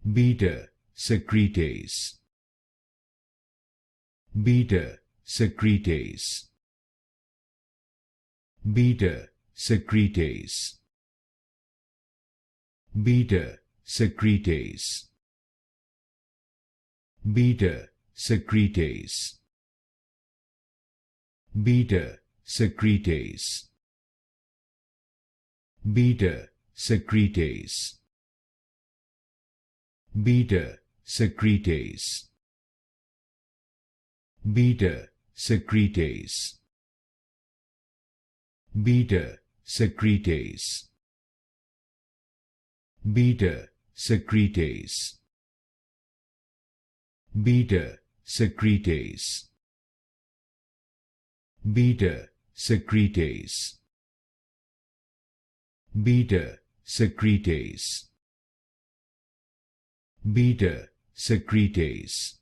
Beta-secretase. Beta-secretase. Beta-secretase. Beta-secretase. Beta-secretase. Beta-secretase. Beta-secretase. Beta-secretase. Beta-secretase. Beta-secretase. Beta-secretase. Beta-secretase. Beta-secretase. Beta-secretase. Beta-secretase.